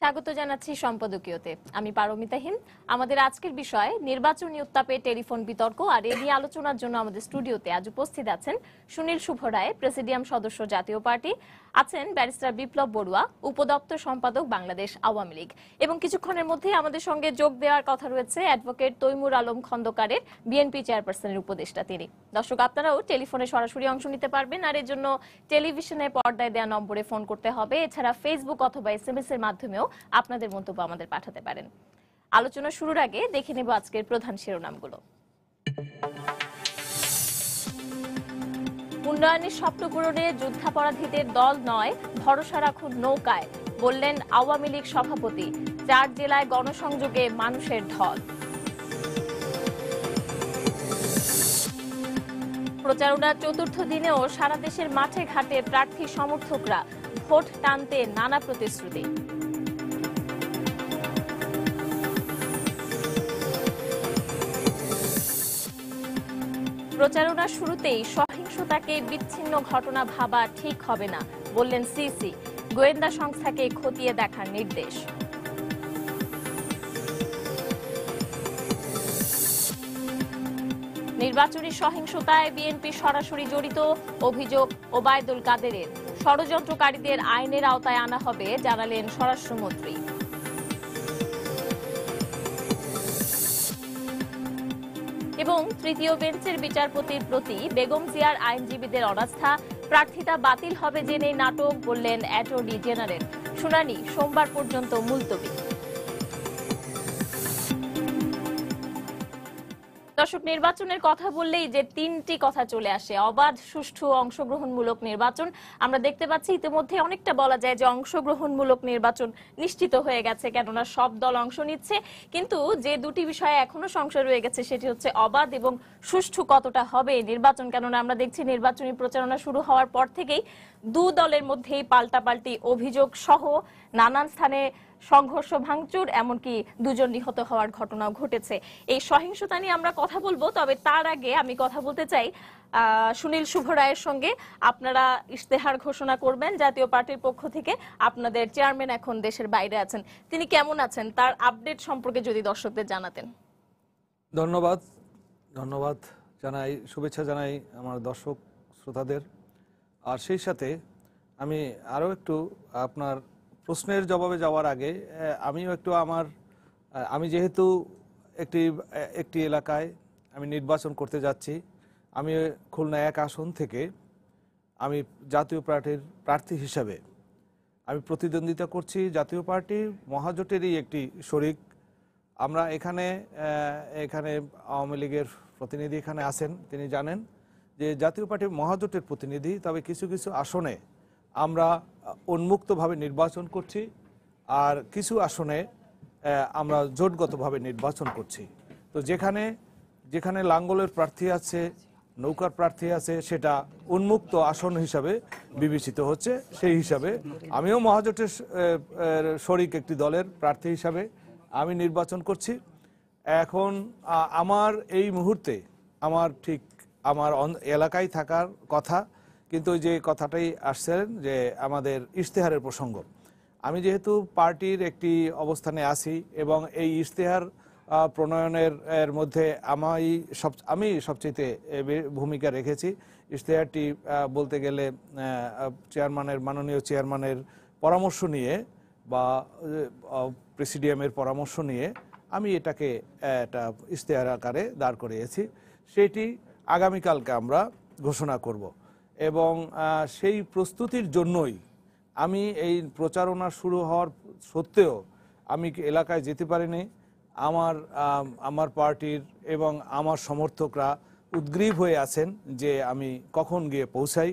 স্বাগত জানাচ্ছি সম্পাদকীয়তে। আমি পারমিতা হিম। আমাদের আজকের বিষয় নির্বাচনী উত্তাপে টেলিফোন বিতর্ক, আর এ নিয়ে আলোচনার জন্য আমাদের স্টুডিওতে আজ উপস্থিত আছেন সুনীল শুভ রায়, প্রেসিডিয়াম সদস্য জাতীয় পার্টি, আছেন ব্যারিস্টার বিপ্লব বড়ুয়া, উপদপ্তর সম্পাদক বাংলাদেশ আওয়ামী লীগ, এবং কিছুক্ষণের মধ্যেই আমাদের সঙ্গে যোগ দেওয়ার কথা রয়েছে অ্যাডভোকেট তৈমুর আলম খন্দকারের, বিএনপি চেয়ারপারসনের উপদেষ্টা তিনি। দর্শক, আপনারাও টেলিফোনে সরাসরি অংশ নিতে পারবেন, আর এর জন্য টেলিভিশনে পর্দায় দেওয়া নম্বরে ফোন করতে হবে। এছাড়া ফেসবুক অথবা SMS এর মাধ্যমেও আপনাদের মন্তব্য আমাদের পাঠাতে পারেন। আলোচনা শুরুর আগে দেখে নেব আজকের প্রধান শিরোনামগুলো। উন্নয়নের স্বপ্ন পূরণে যুদ্ধাপরাধীদের দল নয়, ভরসা রাখুন নৌকায়, বললেন আওয়ামী লীগ সভাপতি। 4 জেলায় গণসংযোগে মানুষের ঢল। প্রচারণার 4র্থ দিনেও সারা দেশের মাঠে ঘাটে প্রার্থী সমর্থকরা, ভোট টানতে নানা প্রতিশ্রুতি। প্রচারণার শুরুতেই সহিংসতাকে বিচ্ছিন্ন ঘটনা ভাবা ঠিক হবে না, বললেন সিসি। গোয়েন্দা সংস্থাকে খতিয়ে দেখার নির্দেশ। নির্বাচনী সহিংসতায় বিএনপি সরাসরি জড়িত, অভিযোগ ওবায়দুল কাদেরের। ষড়যন্ত্রকারীদের আইনের আওতায় আনা হবে, জানালেন স্বরাষ্ট্রমন্ত্রী। এবং তৃতীয় বেঞ্চের বিচারপতির প্রতি বেগম জিয়ার আইনজীবীদের অনাস্থা, প্রার্থিতা বাতিল হবে জেনে নাটক, বললেন অ্যাটর্নি জেনারেল। শুনানি সোমবার পর্যন্ত মুলতবি। দর্শক, নির্বাচনের কথা বললেই যে 3টি কথা চলে আসে: অবাধ, সুষ্ঠু, অংশগ্রহণমূলক নির্বাচন। আমরা দেখতে পাচ্ছি ইতিমধ্যে অনেকটা বলা যায় যে অংশগ্রহণমূলক নির্বাচন নিশ্চিত হয়ে গেছে, কেননা সব দল অংশ নিচ্ছে। কিন্তু যে দুটি বিষয়ে এখনো সংশয় রয়ে গেছে সেটি হচ্ছে অবাধ এবং সুষ্ঠু কতটা হবে নির্বাচন, কেননা আমরা দেখছি নির্বাচনী প্রচারণা শুরু হওয়ার পর থেকেই দু দলের মধ্যেই পাল্টাপাল্টি অভিযোগ সহ নানান স্থানে সংঘর্ষ, ভাঙচুর, এমনকি 2 জন নিহত হওয়ার ঘটনাও ঘটেছে। এই সহিংসতা নিয়ে আমরা কথা বলবো, তবে তার আগে আমি কথা বলতে চাই সুনীল শুভ রায়ের সঙ্গে। আপনারা ইশতেহার ঘোষণা করবেন জাতীয় পার্টির পক্ষ থেকে। আপনাদের চেয়ারম্যান এখন দেশের বাইরে আছেন, তিনি কেমন আছেন তার আপডেট সম্পর্কে যদি দর্শকদের জানাতেন। ধন্যবাদ জানাই, শুভেচ্ছা জানাই আমার দর্শক শ্রোতাদের। আর সেই সাথে আমি আরও একটু আপনার প্রশ্নের জবাবে যাওয়ার আগে আমিও একটু আমি যেহেতু একটি এলাকায় আমি নির্বাচন করতে যাচ্ছি, আমি খুলনা 1 আসন থেকে আমি জাতীয় পার্টির প্রার্থী হিসাবে আমি প্রতিদ্বন্দ্বিতা করছি। জাতীয় পার্টি মহাজোটেরই একটি শরিক আমরা। এখানে আওয়ামী লীগের প্রতিনিধি এখানে আছেন, তিনি জানেন যে জাতীয় পার্টি মহাজোটের প্রতিনিধি। তবে কিছু কিছু আসনে আমরা উন্মুক্তভাবে নির্বাচন করছি, আর কিছু আসনে আমরা জোটগতভাবে নির্বাচন করছি। তো যেখানে লাঙ্গলের প্রার্থী আছে, নৌকার প্রার্থী আছে, সেটা উন্মুক্ত আসন হিসাবে বিবেচিত হচ্ছে। সেই হিসাবে আমিও মহাজোটের শরিক একটি দলের প্রার্থী হিসাবে আমি নির্বাচন করছি। এখন আমার এই মুহূর্তে আমার এলাকায় থাকার কথা, কিন্তু ওই যে কথাটাই আসছেন যে আমাদের ইশতেহারের প্রসঙ্গ। আমি যেহেতু পার্টির একটি অবস্থানে আছি এবং এই ইশতেহার প্রণয়নের মধ্যে আমি সবচেয়ে ভূমিকা রেখেছি। ইশতেহারটি বলতে গেলে মাননীয় চেয়ারম্যানের পরামর্শ নিয়ে বা প্রেসিডিয়ামের পরামর্শ নিয়ে আমি এটাকে একটা ইশতেহার আকারে দাঁড় করিয়েছি। সেটি আগামীকালকে আমরা ঘোষণা করব এবং সেই প্রস্তুতির জন্যই আমি এই প্রচারণা শুরু হওয়ার সত্ত্বেও আমি এলাকায় যেতে পারিনি। আমার পার্টির এবং আমার সমর্থকরা উদ্গ্রীব হয়ে আছেন যে আমি কখন গিয়ে পৌঁছাই।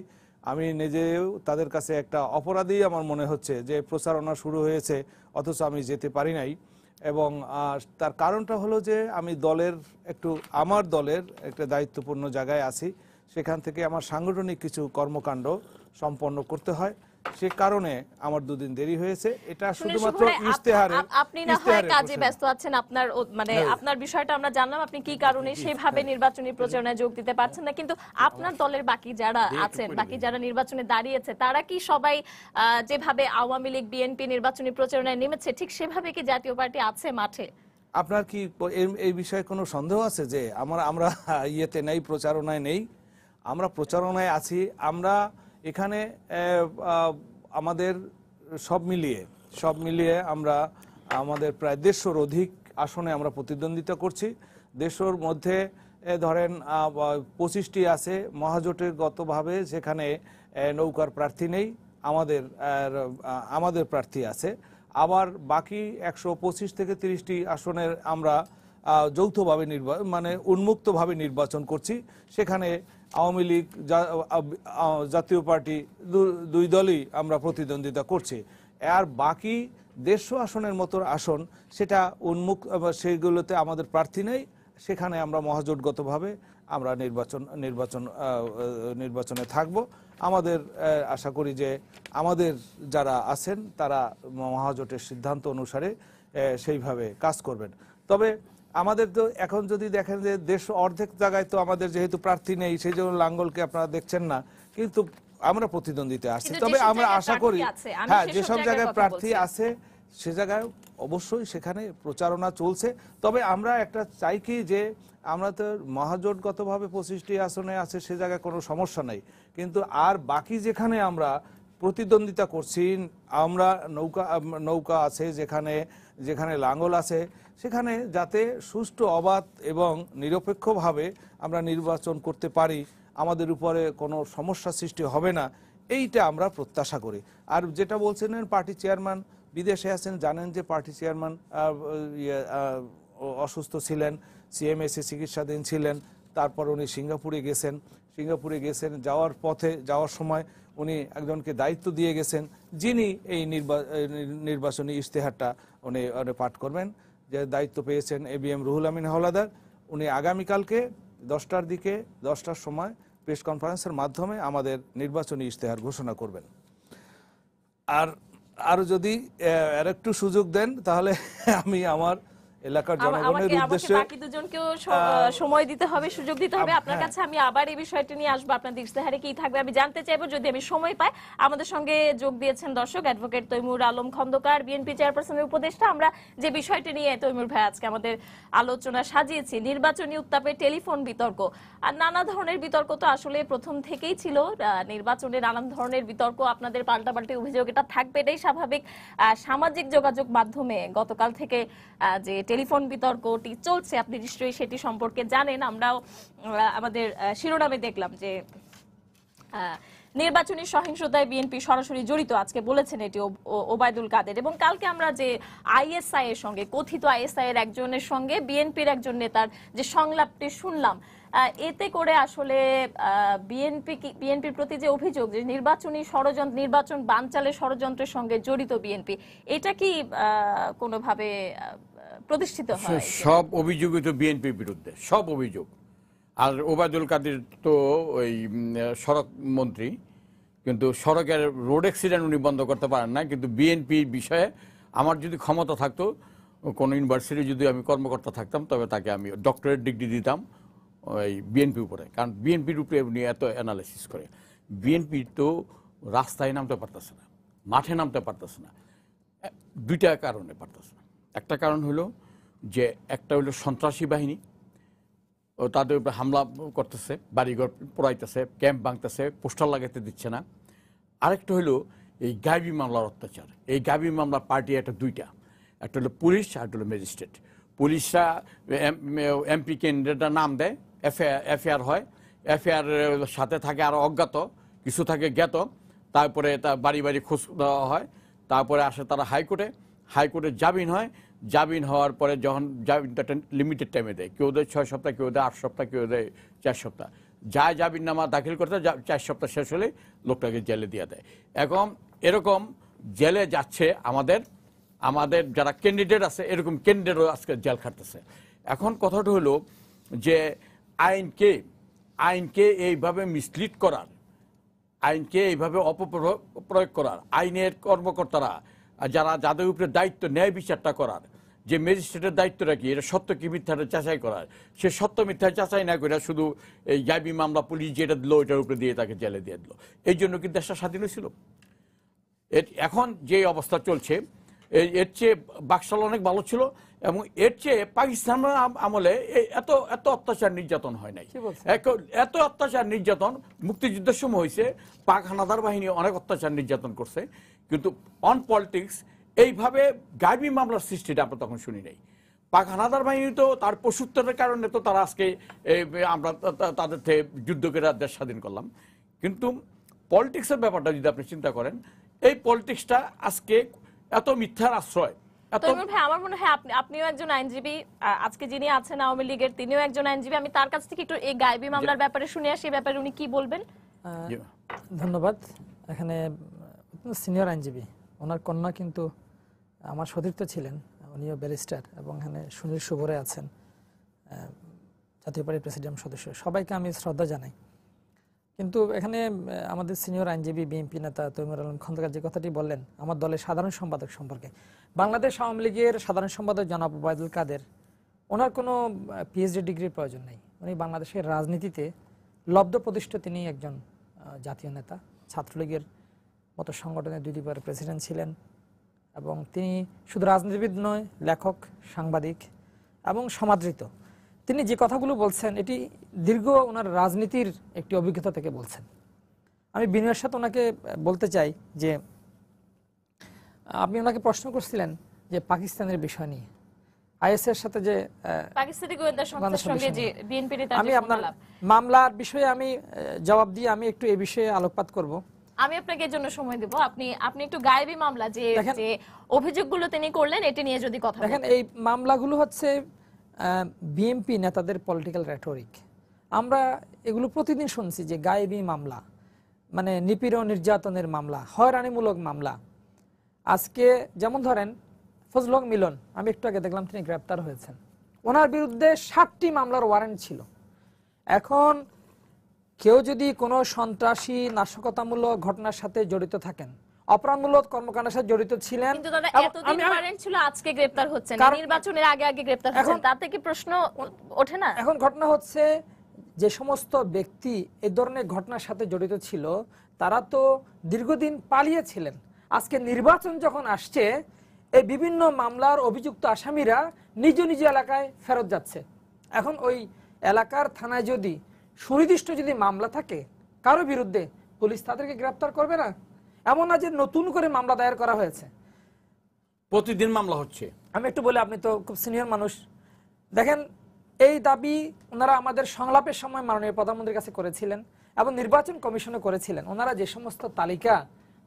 আমি নিজেও তাদের কাছে একটা অপরাধী আমার মনে হচ্ছে যে প্রচারণা শুরু হয়েছে অথচ আমি যেতে পারি নাই। এবং তার কারণটা হলো যে আমি আমার দলের একটা দায়িত্বপূর্ণ জায়গায় আছি, সেখান থেকে আমার সাংগঠনিক কিছু কর্মকাণ্ড সম্পন্ন করতে হয় সে কারণে আমার 2 দিন দেরি হয়েছে। এটা শুনে শুধুমাত্র শুভ্রে, ইশতেহারে আপনি না হয় কাজে ব্যস্ত আছেন, আপনার মানে আপনার বিষয়টা আমরা জানলাম, আপনি কি কারণে সেভাবে নির্বাচনী প্রচারণায় যোগ দিতে পারছেন না, কিন্তু আপনার দলের বাকি যারা আছেন, বাকি যারা নির্বাচনে দাঁড়িয়েছে, তারা কি সবাই যেভাবে আওয়ামী লীগ বিএনপি নির্বাচনী প্রচারণায় নেমেছে ঠিক সেভাবে কি জাতীয় পার্টি আছে মাঠে? আপনার কি এই বিষয়ে কোনো সন্দেহ আছে যে আমরা ইয়েতে নেই, প্রচারণায় নেই? আমরা প্রচারণায় আছি। আমরা এখানে আমাদের সব মিলিয়ে আমরা আমাদের প্রায় 150-র অধিক আসনে আমরা প্রতিদ্বন্দ্বিতা করছি। 150-র মধ্যে ধরেন 25টি আছে মহাজোটের গতভাবে, যেখানে নৌকার প্রার্থী নেই, আমাদের প্রার্থী আছে। আবার বাকি 125 থেকে 30টি আসনের আমরা যৌথভাবে মানে উন্মুক্তভাবে নির্বাচন করছি। সেখানে আওয়ামী লীগ, জাতীয় পার্টি, 2 দলই আমরা প্রতিদ্বন্দ্বিতা করছি। আর বাকি 150 আসনের মতো আসন সেটা সেইগুলোতে আমাদের প্রার্থী নেই, সেখানে আমরা মহাজোটগতভাবে আমরা নির্বাচনে থাকব। আমাদের আশা করি যে আমাদের যারা আছেন তারা মহাজোটের সিদ্ধান্ত অনুসারে সেইভাবে কাজ করবেন। তবে আমাদের তো এখন যদি দেখেন যে দেশ অর্ধেক জায়গায় তো আমাদের যেহেতু প্রার্থী নেই, সেই জন্য লাঙ্গলকে আপনারা দেখছেন না, কিন্তু আমরা প্রতিদ্বন্দ্বিতা আসছি। তবে আমরা আশা করি হ্যাঁ, যেসব জায়গায় প্রার্থী আছে সে জায়গায় অবশ্যই সেখানে প্রচারণা চলছে। তবে আমরা একটা চাই কি যে আমরা তো মহাজোটগতভাবে 25টি আসনে আছে, সে জায়গায় কোনো সমস্যা নাই, কিন্তু আর বাকি যেখানে আমরা প্রতিদ্বন্দ্বিতা করছি, আমরা নৌকা আছে, যেখানে লাঙ্গল আছে, সেখানে যাতে সুষ্ঠু, অবাধ এবং নিরপেক্ষভাবে আমরা নির্বাচন করতে পারি, আমাদের উপরে কোনো সমস্যা সৃষ্টি হবে না, এইটা আমরা প্রত্যাশা করি। আর যেটা বলছেন পার্টি চেয়ারম্যান বিদেশে আছেন, জানেন যে পার্টি চেয়ারম্যান অসুস্থ ছিলেন, সিএমএসে চিকিৎসাধীন ছিলেন, তারপর উনি সিঙ্গাপুরে গেছেন। যাওয়ার সময় উনি একজনকে দায়িত্ব দিয়ে গেছেন, যিনি এই নির্বাচনী ইশতেহারটা উনি পাঠ করবেন, যে দায়িত্ব পেয়েছেন ABM রুহুল আমিন হাওলাদার। উনি আগামীকালকে 10টার সময় প্রেস কনফারেন্সের মাধ্যমে আমাদের নির্বাচনী ইশতেহার ঘোষণা করবেন। আর যদি আরেকটু সুযোগ দেন তাহলে আমি আমার এলাকার জনগণের উদ্দেশ্যে বাকি দুজনকেও সময় দিতে হবে, সুযোগ দিতে হবে। আপনার কাছে আমি আবার এই বিষয়টি নিয়ে আসবো, আপনাদের ইশতেহারে কি থাকবে আমি জানতে চাইবো যদি আমি সময় পাই। আমাদের সঙ্গে যোগ দিয়েছেন দর্শক অ্যাডভোকেট তৈমুর আলম খন্দকার, বিএনপি চেয়ারপারসনের উপদেষ্টা। আমরা যে বিষয়টি নিয়ে তৈমুর ভাই আজকে আমাদের আলোচনা সাজিয়েছি, নির্বাচনী উত্তাপে টেলিফোন বিতর্ক আর নানা ধরনের বিতর্ক তো আসলে প্রথম থেকেই ছিল। নির্বাচনে নানান ধরনের বিতর্ক, আপনাদের পাল্টাপাল্টি অভিযোগ, এটা থাকবে, এটাই স্বাভাবিক। সামাজিক যোগাযোগ মাধ্যমে গতকাল থেকে যে টেলিফোন বিতর্কটি চলছে, আপনি নিশ্চয়ই সেটি সম্পর্কে জানেন। আমরাও আমাদের শিরোনামে দেখলাম যে নির্বাচনী সহিংসতায় বিএনপি সরাসরি জড়িত, আজকে বলেছেন এটি ওবায়দুল কাদের। এবং কালকে আমরা যে আইএসআই এর সঙ্গে, কথিত আইএসআই এর একজনের সঙ্গে বিএনপির একজন নেতার যে সংলাপটি শুনলাম, এতে করে আসলে বিএনপির প্রতি যে অভিযোগ যে নির্বাচন বানচালের ষড়যন্ত্রের সঙ্গে জড়িত বিএনপি, এটা কি কোনোভাবে প্রতিষ্ঠিত হয়? সব অভিযোগই তো বিএনপির বিরুদ্ধে, সব অভিযোগ। আর ওবায়দুল কাদের তো ওই সড়ক মন্ত্রী, কিন্তু সড়কের রোড অ্যাক্সিডেন্ট উনি বন্ধ করতে পারেন না। কিন্তু বিএনপির বিষয়ে আমার যদি ক্ষমতা থাকতো, কোনো ইউনিভার্সিটি যদি আমি কর্মকর্তা থাকতাম, তবে তাকে আমি ডক্টরেট ডিগ্রি দিতাম ওই বিএনপির উপরে, কারণ বিএনপির উপরে উনি এত অ্যানালাইসিস করে। বিএনপি তো রাস্তায় নামতে পারতেছে না, মাঠে নামতে পারতেছে না, 2টা কারণে পারতেছে না। একটা কারণ হলো যে একটা হলো সন্ত্রাসী বাহিনী, ও তাদের উপরে হামলা করতেছে, বাড়িঘর পোড়াইতেছে, ক্যাম্প ভাঙতেছে, পোস্টার লাগাতে দিচ্ছে না। আরেকটা হলো এই গাইবি মামলার অত্যাচার। এই গাইবি মামলার পার্টি একটা 2টা, একটা হলো পুলিশ আর একটা হলো ম্যাজিস্ট্রেট। পুলিশরা এমপি ক্যান্ডিডেটরা নাম দেয়, এফআইআর হয়, এফআইআর সাথে থাকে আরও অজ্ঞাত, কিছু থাকে জ্ঞাত, তারপরে তা বাড়ি বাড়ি খোঁজ দেওয়া হয়, তারপরে আসে তারা হাইকোর্টে জামিন হয়। জামিন হওয়ার পরে যখন জামিনটা লিমিটেড টাইমে দেয়, কেউ দেয় 6 সপ্তাহ, কেউ দেয় 8 সপ্তাহ, কেউ দেয় 4 সপ্তাহ, যায় জামিননামা দাখিল করতে 4 সপ্তাহ শেষ হলে লোকটাকে জেলে দিয়ে দেয়। এরকম জেলে যাচ্ছে আমাদের যারা ক্যান্ডিডেট আছে, এরকম ক্যান্ডিডেটও আজকে জেল খাটতেছে। এখন কথাটা হলো যে আইনকে এইভাবে মিসলিড করার আইনকে এইভাবে অপপ্রয়োগ করার, আইনের কর্মকর্তারা যারা যাদের উপরে দায়িত্ব ন্যায় বিচারটা করার, যে ম্যাজিস্ট্রেটের দায়িত্বটা কি, এটা সত্য কি মিথ্যাটা যাচাই করার, সে সত্য মিথ্যা যাচাই না করে শুধু এই গাইবি মামলা পুলিশ যেটা দিল ওইটার উপরে দিয়ে তাকে জেলে দিয়ে দিল। এই জন্য কি দেশটা স্বাধীন হয়েছিল? এখন যে অবস্থা চলছে এর চেয়ে বাকশাল অনেক ভালো ছিল, এবং এর চেয়ে পাকিস্তান আমলে এত এত অত্যাচার নির্যাতন হয় নাই। এত অত্যাচার নির্যাতন মুক্তিযুদ্ধের সময় হয়েছে, পাক হানাদার বাহিনী অনেক অত্যাচার নির্যাতন করছে, কিন্তু অন পলিটিক্স এইভাবে গাইবি মামলার সৃষ্টিটা আমরা তখন শুনি নাই। পাক হানাদার বাহিনী তো তার পশুত্বের কারণে তো তারা আজকে আমরা তাদের থেকে যুদ্ধ করে দেশ স্বাধীন করলাম। কিন্তু পলিটিক্সের ব্যাপারটা যদি আপনি চিন্তা করেন, এই পলিটিক্সটা আজকে এত মিথ্যার আশ্রয়। ভাই আমার মনে হয় আপনিও একজন আইনজীবী, আজকে যিনি আছেন আওয়ামী লীগের তিনিও একজন আইনজীবী, আমি তার কাছ থেকে একটু এই গাইবি মামলার ব্যাপারে শুনে আসি, ব্যাপারে উনি কি বলবেন। ধন্যবাদ। এখানে সিনিয়র আইনজীবী, ওনার কন্যা কিন্তু আমার সতীর্থ ছিলেন, উনিও ব্যারিস্টার, এবং এখানে সুনীল সুবরে আছেন, জাতীয় পার্টির প্রেসিডিয়াম সদস্য, সবাইকে আমি শ্রদ্ধা জানাই। কিন্তু এখানে আমাদের সিনিয়র আইনজীবী বিএনপি নেতা তৈমুর আলম খন্দকার যে কথাটি বললেন আমার দলের সাধারণ সম্পাদক সম্পর্কে, বাংলাদেশ আওয়ামী লীগের সাধারণ সম্পাদক জনাব ওবায়দুল কাদের, ওনার কোনো পিএইচডি ডিগ্রির প্রয়োজন নেই। উনি বাংলাদেশের রাজনীতিতে লব্ধ প্রতিষ্ঠিত, তিনি একজন জাতীয় নেতা, ছাত্রলীগের মতো সংগঠনের 2 দুইবার প্রেসিডেন্ট ছিলেন, এবং তিনি শুধু রাজনীতিবিদ নয়, লেখক, সাংবাদিক এবং সমাদৃত। তিনি যে কথাগুলো বলছেন এটি দীর্ঘ ওনার রাজনীতির একটি অভিজ্ঞতা থেকে বলছেন। আমি বিনয়ের সাথে ওনাকে বলতে চাই যে আপনি ওনাকে প্রশ্ন করছিলেন যে পাকিস্তানের বিষয় নিয়ে, আইএসের সাথে যে পাকিস্তানি গোয়েন্দা সংস্থার সঙ্গে যে বিএনপির আমি আপনার মামলার বিষয়ে আমি জবাব দিয়ে আমি একটু এই বিষয়ে আলোকপাত করব। আমি আপনাকে এর জন্য সময় দেব। আপনি একটু গায়েবী মামলা যে অভিযোগগুলো তিনি করলেন এটা নিয়ে যদি কথা দেখেন। এই মামলাগুলো হচ্ছে বিএনপি নেতাদের পলিটিক্যাল রেটরিক। আমরা এগুলো প্রতিদিন শুনছি যে গায়েবী মামলা মানে নিপীড়ন নির্যাতনের মামলা, হয়রানিমূলক মামলা। আজকে যেমন ধরেন ফজলুল হক মিলন, আমি একটু আগে দেখলাম তিনি গ্রেপ্তার হয়েছেন, ওনার বিরুদ্ধে 7টি মামলার ওয়ারেন্ট ছিল। এখন কেউ যদি কোনো সন্ত্রাসী নাশকতামূলক ঘটনার সাথে জড়িত থাকেন, অপরাধমূলক কর্মকাণ্ডের সাথে জড়িত ছিলেন, কিন্তু দাদা এতদিন ওয়ারেন্ট ছিল, আজকে গ্রেফতার হচ্ছেন, নির্বাচনের আগে আগে গ্রেফতার হচ্ছেন, তাতে কি প্রশ্ন ওঠে না? এখন ঘটনা হচ্ছে যে সমস্ত ব্যক্তি এই ধরনের ঘটনার সাথে জড়িত ছিল তারা তো দীর্ঘদিন পালিয়েছিলেন। আজকে নির্বাচন যখন আসছে, এই বিভিন্ন মামলার অভিযুক্ত আসামিরা নিজ নিজ এলাকায় ফেরত যাচ্ছে। এখন ওই এলাকার থানায় যদি সুনির্দিষ্ট যদি মামলা থাকে কারো বিরুদ্ধে, পুলিশ তাদেরকে গ্রেফতার করবে না? এমন না যে নতুন করে মামলা দায়ের করা হয়েছে, প্রতিদিন মামলা হচ্ছে। আমি একটু বলি, আপনি তো খুব সিনিয়র মানুষ, দেখেন এই দাবি ওনারা আমাদের সংলাপের সময় মাননীয় প্রধানমন্ত্রীর কাছে করেছিলেন এবং নির্বাচন কমিশনে করেছিলেন। ওনারা যে সমস্ত তালিকা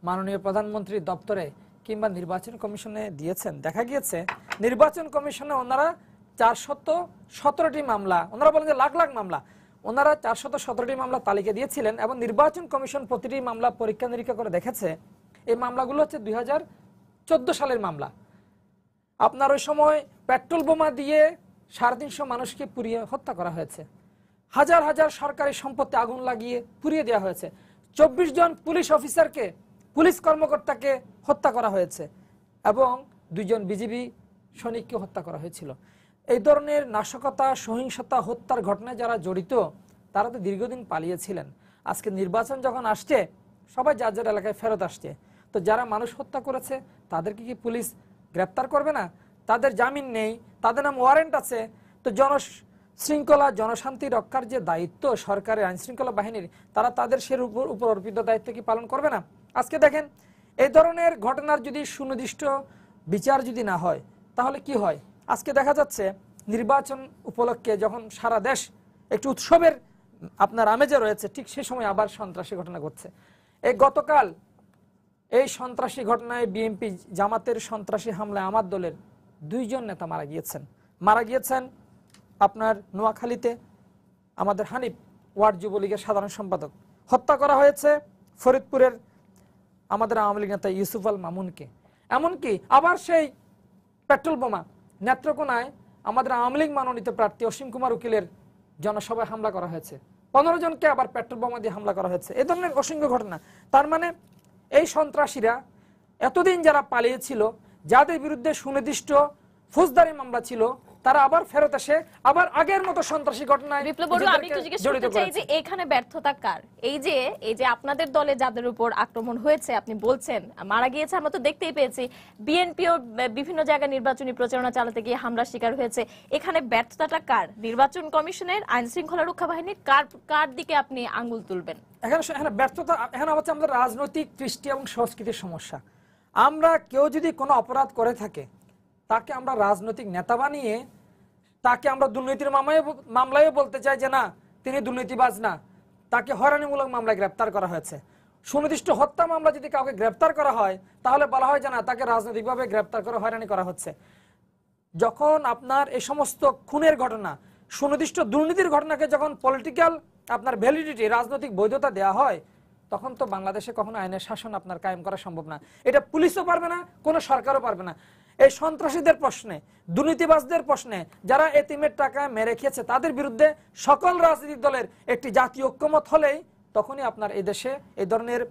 মাননীয় প্রধানমন্ত্রীর দপ্তরে কিংবা নির্বাচন কমিশনে দিয়েছেন, দেখা গিয়েছে নির্বাচন কমিশনে ওনারা 417টি মামলা, ওনারা বলেন যে লাখ লাখ মামলা, ওনারা 417টি মামলা তালিকা দিয়েছিলেন এবং নির্বাচন কমিশন প্রতিটি মামলা পরীক্ষা নিরীক্ষা করে দেখেছে এই মামলাগুলো হচ্ছে 2014 সালের মামলা। আপনার ওই সময় পেট্রোল বোমা দিয়ে 350 মানুষকে পুড়িয়ে হত্যা করা হয়েছে, হাজার হাজার সরকারি সম্পত্তি আগুন লাগিয়ে পুড়িয়ে দেওয়া হয়েছে, 24 জন পুলিশ অফিসারকে, পুলিশ কর্মকর্তাকে হত্যা করা হয়েছে এবং 2 জন বিজিবি সৈনিককে হত্যা করা হয়েছিল। এই ধরনের নাশকতা, সহিংসতা, হত্যার ঘটনায় যারা জড়িত তারা তো দীর্ঘদিন পালিয়েছিলেন। আজকে নির্বাচন যখন আসছে সবাই যার যার এলাকায় ফেরত আসছে, তো যারা মানুষ হত্যা করেছে তাদেরকে কি পুলিশ গ্রেপ্তার করবে না? তাদের জামিন নেই, তাদের নাম ওয়ারেন্ট আছে। তো জনশৃঙ্খলা জনশান্তি রক্ষার যে দায়িত্ব সরকারের আইন শৃঙ্খলা বাহিনীর, তারা তাদের সে উপর অর্পিত দায়িত্ব কি পালন করবে না? আজকে দেখেন এই ধরনের ঘটনার যদি সুনির্দিষ্ট বিচার যদি না হয় তাহলে কি হয়? আজকে দেখা যাচ্ছে নির্বাচন উপলক্ষে যখন সারা দেশ একটু উৎসবের আপনার আমেজে রয়েছে, ঠিক সেই সময় আবার সন্ত্রাসী ঘটনা ঘটছে। এই গতকাল এই সন্ত্রাসী ঘটনায় বিএনপি জামাতের সন্ত্রাসী হামলায় আমার দলের 2 জন নেতা মারা গিয়েছেন আপনার নোয়াখালীতে আমাদের হানিফ ওয়ার্ড যুবলীগের সাধারণ সম্পাদক, হত্যা করা হয়েছে ফরিদপুরের আমাদের আওয়ামী লীগ নেতা ইউসুফ আল মামুনকে। এমনকি আবার সেই পেট্রোল বোমা নেত্রকোনায় আমাদের আওয়ামী লীগ মনোনীত প্রার্থী অসীম কুমার উকিলের জনসভায় হামলা করা হয়েছে, 15 জনকে আবার পেট্রোল বোমা দিয়ে হামলা করা হয়েছে। এ ধরনের অসংখ্য ঘটনা। তার মানে এই সন্ত্রাসীরা এতদিন যারা পালিয়েছিল, যাদের বিরুদ্ধে সুনির্দিষ্ট ফৌজদারি মামলা ছিল, তারা আবার ফেরত এসে আবার আগের মতো সন্ত্রাসী ঘটনায় বিপ্লব বড়ুয়া, আমি একটু জিজ্ঞেস করতে চাই যে এখানে ব্যর্থতা কার? এই যে আপনাদের দলে যাদের উপর আক্রমণ হয়েছে, আপনি বলছেন মারা গিয়েছে, আমরা তো দেখতেই পেয়েছি। বিএনপিও বিভিন্ন জায়গায় নির্বাচনী প্রচারণা চালাতে গিয়ে হামলার শিকার হয়েছে। এখানে ব্যর্থতাটা কার? নির্বাচন কমিশনের, আইন শৃঙ্খলা রক্ষা বাহিনীর? কার দিকে আপনি আঙ্গুল তুলবেন? এখানে ব্যর্থতা এখানে হচ্ছে আমাদের রাজনৈতিক, কৃষ্টি এবং সংস্কৃতির সমস্যা। আমরা কেউ যদি কোনো অপরাধ করে থাকে, তাকে আমরা রাজনৈতিক নেতা বানিয়ে তাকে আমরা দুর্নীতির মামলায় বলতে চাই যে না, তিনি দুর্নীতিবাজ না, তাকে হয়রানিমূলক মামলায় গ্রেপ্তার করা হয়েছে। সুনির্দিষ্ট হত্যা মামলা যদি কাউকে গ্রেপ্তার করা হয়, তাহলে বলা হয় যে না, তাকে রাজনৈতিকভাবে গ্রেপ্তার করে হয়রানি করা হচ্ছে। যখন আপনার এই সমস্ত খুনের ঘটনা, সুনির্দিষ্ট দুর্নীতির ঘটনাকে যখন পলিটিক্যাল আপনার ভ্যালিডিটি, রাজনৈতিক বৈধতা দেওয়া হয়, তখন তো বাংলাদেশে কখনো আইনের শাসন আপনার কায়েম করা সম্ভব না। এটা পুলিশও পারবে না, কোনো সরকারও পারবে না। এই সন্ত্রাসীদের প্রশ্নে, দুর্নীতিবাজদের প্রশ্নে, যারা এতিমের টাকা মেরে খেয়েছে, তাদের বিরুদ্ধে সকল রাজনৈতিক দলের একটি জাতীয় ঐক্যমত হলেই তখনই আপনার এই দেশে এই ধরনের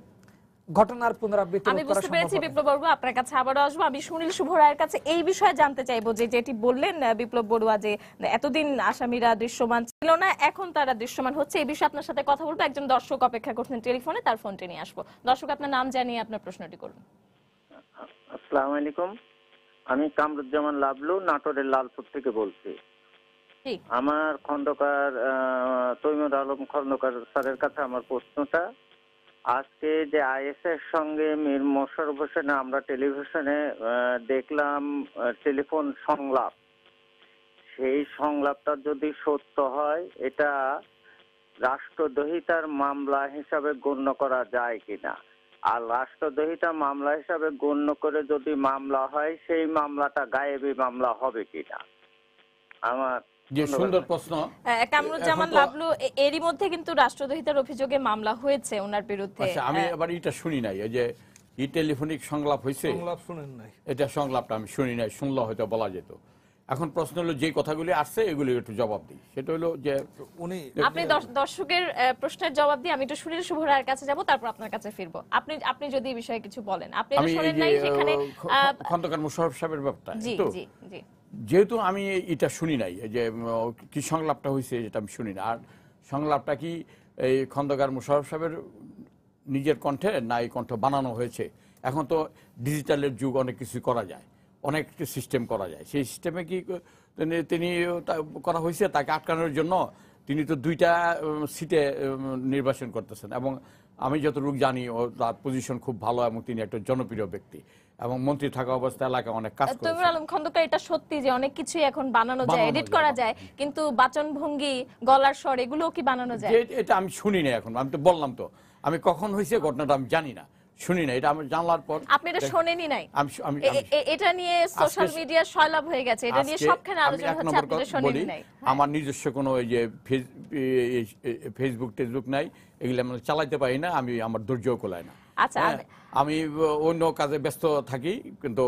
ঘটনার পুনরাবৃত্তি। আমি বুঝতে পেরেছি বিপ্লব বড়ুয়া, আপনার কাছে আবারও আসবো। আমি সুনীল শুভ রায়ের কাছে এই বিষয়ে জানতে চাইবো যে যেটি বললেন বিপ্লব বড়ুয়া, যে এতদিন আসামিরা দৃশ্যমান ছিল না, এখন তারা দৃশ্যমান হচ্ছে। এই বিষয়ে আপনার সাথে কথা বলবো। একজন দর্শক অপেক্ষা করছেন টেলিফোনে, তার ফোনটি নিয়ে আসবো। দর্শক, আপনার নাম জানিয়ে আপনার প্রশ্নটি করুন। আসসালামু আলাইকুম, আমি কামরুজ্জামান লাবলু, নাটোরের লালপুর থেকে বলছি। আমার খন্দকার তৈমুর আলম খন্দকার স্যারের কাছে আমার প্রশ্নটা, আজকে যে আইএসের সঙ্গে মীর মোশাররফ হোসেন আমরা টেলিভিশনে দেখলাম টেলিফোন সংলাপ, সেই সংলাপটা যদি সত্য হয়, এটা রাষ্ট্রদ্রোহিতার মামলা হিসাবে গণ্য করা যায় কিনা? আর রাষ্ট্রদ্রোহিতা মামলা হিসাবে গণ্য করে যদি মামলা হয়, সেই মামলাটা গায়েবী মামলা হবে কিনা? আমার যে সুন্দর প্রশ্ন। কামরুজ্জামান লাবলু, এরই মধ্যে কিন্তু রাষ্ট্রদ্রোহিতার অভিযোগে মামলা হয়েছে ওনার বিরুদ্ধে। আচ্ছা, আমি আবার এটা শুনি নাই, এই যে টেলিফোনিক সংলাপ হয়েছে, সংলাপ শুনেন নাই? এটা সংলাপটা আমি শুনি নাই, শুনলে হয়তো বলা যেত। এখন প্রশ্ন হলো, যে কথাগুলি আসছে এগুলি একটু জবাব দিই। সেটা হলো যে আপনি দর্শকের প্রশ্নের জবাব দিয়ে আমি একটু সুনীল শুভ রায়ের কাছে যাব, তারপর আপনার কাছে ফিরবো। আপনি যদি এই বিষয়ে কিছু বলেন। আপনি শুনেন নাই সেখানে খন্দকার মোশাররফ সাহেবের ব্যাপারটা। জি জি জি, যেহেতু আমি এটা শুনি নাই, যে কি সংলাপটা হয়েছে যেটা আমি শুনি না। আর সংলাপটা কি এই খন্দকার মোশাররফ সাহেবের নিজের কণ্ঠে না এই কণ্ঠ বানানো হয়েছে? এখন তো ডিজিটালের যুগ, অনেক কিছু করা যায়, অনেক সিস্টেম করা যায়। সেই সিস্টেমে কি তিনি করা হয়েছে তাকে আটকানোর জন্য? তিনি তো 2টা সিটে নির্বাচন করতেছেন, এবং আমি যতটুকু জানি তার পজিশন খুব ভালো, এবং তিনি একটা জনপ্রিয় ব্যক্তি, এবং মন্ত্রী থাকা অবস্থায় এলাকায় অনেক কাজ করেছেন। তৈমুর আলম খন্দকার, এটা সত্যি যে অনেক কিছুই এখন বানানো যায়, এডিট করা যায়, কিন্তু বাচনভঙ্গি, গলার স্বর, এগুলো কি বানানো যায়? এটা আমি শুনি না। এখন আমি তো বললাম, তো আমি কখন হয়েছে ঘটনাটা আমি জানি না, শুনি না। এটা আমি জানলার পর আপনি এটা শোনেনই নাই? আমি এটা নিয়ে সোশ্যাল মিডিয়া সয়লাভ হয়ে গেছে, এটা নিয়ে সবখানে আলোচনা হচ্ছে, আপনি এটা শোনেনই নাই। আমার নিজস্ব কোনো এই যে ফেসবুক টেসবুক নাই, এগুলো আমি চালাইতে পারি না, আমি আমার ধৈর্যও কোলায় না। আচ্ছা, আমি অন্য কাজে ব্যস্ত থাকি, কিন্তু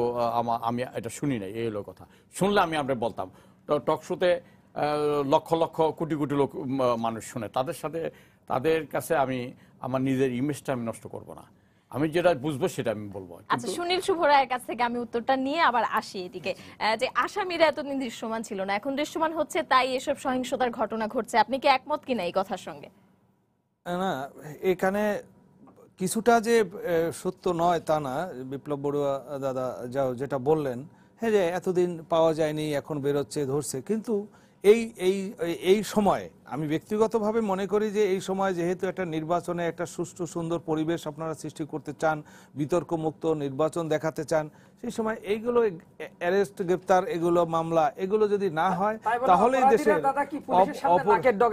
আমি এটা শুনি নাই, এই হলো কথা। শুনলে আমি আপনাকে বলতাম। তো টক শোতে লক্ষ লক্ষ কোটি কোটি লোক মানুষ শুনে, তাদের কাছে আমি আমার নিজের ইমেজটা আমি নষ্ট করব না। আমি যেটা বুঝবো সেটা আমি বলবো। আচ্ছা, সুনীল শুভ রায়ের কাছ থেকে আমি উত্তরটা নিয়ে আবার আসি এদিকে। যে আসামিরা এতদিন দৃশ্যমান ছিল না, এখন দৃশ্যমান হচ্ছে, তাই এসব সহিংসতার ঘটনা ঘটছে। আপনি কি একমত কিনা এই কথার সঙ্গে? না, এখানে কিছুটা যে সত্য নয় তা না। বিপ্লব বড়ুয়া দাদা যেটা বললেন, হ্যাঁ, যে এতদিন পাওয়া যায়নি, এখন বেরোচ্ছে, ধরছে, কিন্তু এই সময় আমি ব্যক্তিগতভাবে মনে করি যে এই সময় যেহেতু একটা নির্বাচনে একটা সুষ্ঠু সুন্দর পরিবেশ আপনারা সৃষ্টি করতে চান, বিতর্ক মুক্ত নির্বাচন দেখাতে চান, সেই সময় এইগুলো অ্যারেস্ট, গ্রেপ্তার, এগুলো মামলা, এগুলো যদি না হয়, তাহলে দেশের অপরাধীরা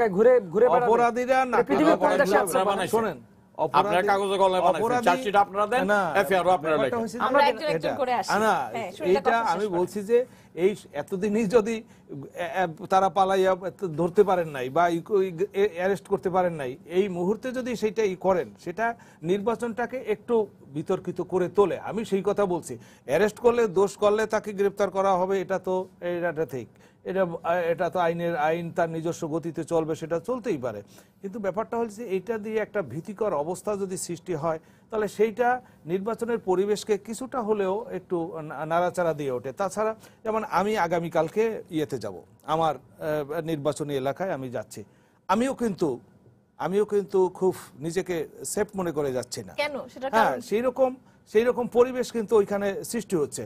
শোনেন, আমি বলছি যে এই এতদিনই যদি তারা পালাইয়া ধরতে পারেন নাই বা অ্যারেস্ট করতে পারেন নাই, এই মুহূর্তে যদি সেটা করেন, সেটা নির্বাচনটাকে একটু বিতর্কিত করে তোলে। আমি সেই কথা বলছি, অ্যারেস্ট করলে, দোষ করলে তাকে গ্রেপ্তার করা হবে, এটা তো ঠিক, এটা তো আইন তার নিজস্ব গতিতে চলবে, সেটা চলতেই পারে। কিন্তু ব্যাপারটা হচ্ছে এটা দিয়ে একটা ভীতিকর অবস্থা যদি সৃষ্টি হয়, তাহলে সেইটা নির্বাচনের পরিবেশকে কিছুটা হলেও একটু নাড়াচাড়া দিয়ে ওঠে। তাছাড়া যেমন আমি আগামীকালকে ইয়েতে যাব, আমার নির্বাচনী এলাকায় আমি যাচ্ছি, আমিও কিন্তু খুব নিজেকে সেফ মনে করে যাচ্ছি না। কেন সেটা? হ্যাঁ, সেই রকম পরিবেশ কিন্তু ওইখানে সৃষ্টি হচ্ছে।